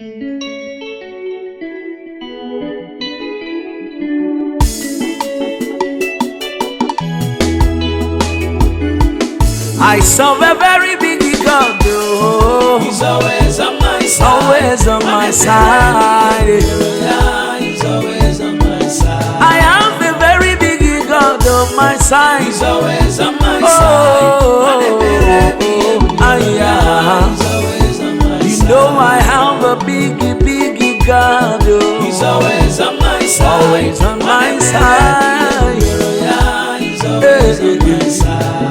I serve a very big God, oh. He's always on my side. Always on my side. He's always on my side. I have a very big God on my side. He's always on my Oh, side. He's always on my you side. know I have a big God, oh. He's always on my side. Always on my side. He's always on my side.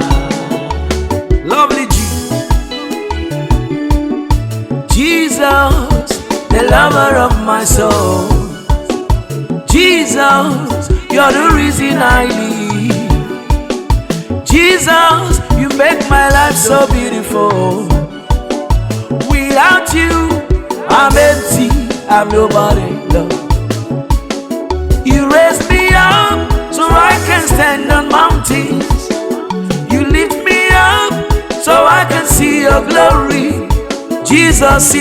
Lovely Jesus, the lover of my soul. Jesus, you're the reason I live. Jesus, you make my life so beautiful. Without you, I'm empty, I'm nobody, Lord. You raise me up so I can stand on mountains. You lift me up so I can see your glory. Jesus,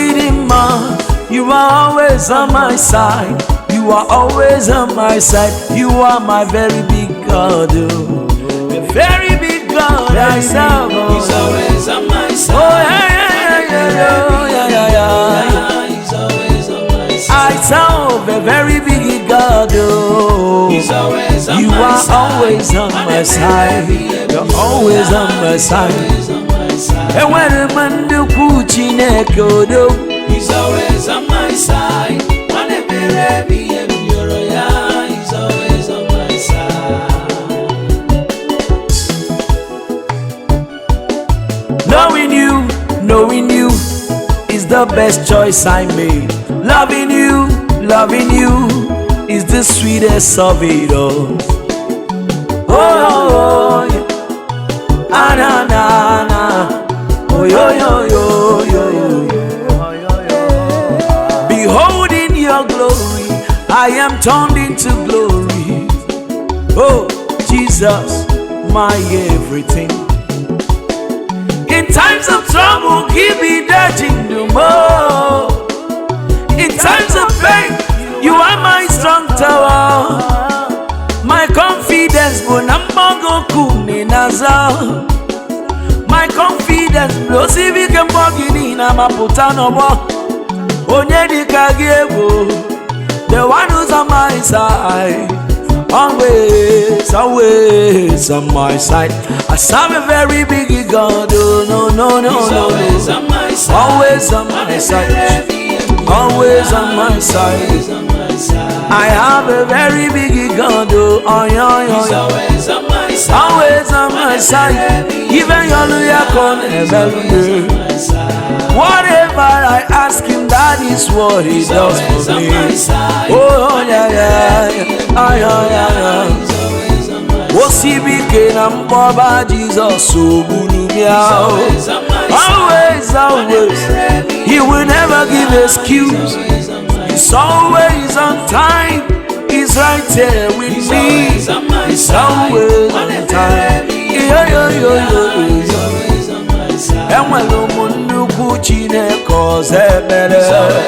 you are always on my side. You are always on my side. You are my very big God, oh. The very big God I serve, oh. He's always on my side. Oh, yeah. He's always on my side. I serve a very big God, oh. He's always on you my are side. always on my side. You're always on my side. Always on my side. And when a man do kuchinekodo, He's always on my side. He's always on my side. knowing you is the best choice I made. Loving you is the sweetest of it all. Oh, yeah. Ah, na, na, na. Oh, yo, yo, yo, yo, yo. Beholding your glory, I am turned into glory. Oh, Jesus, my everything. In times of trouble, give me the kingdom. Oh, in times of pain, you are my strong tower. My confidence, my confidence, the one who's on my side. Always on my side. I serve a very big God. Oh, no. He's always on my side. Always on my side. Always on my side. I have a very big God. Oh, He's always on my side. always on my side. Even your lawyer can never. Whatever I ask him, that is what he does for me. Oh, yeah. Osibike na mboba Jesus so good me out. Always. He will never give excuse. He's always on time. He's right there with me. He's always on time. And when the moon chineke cause better.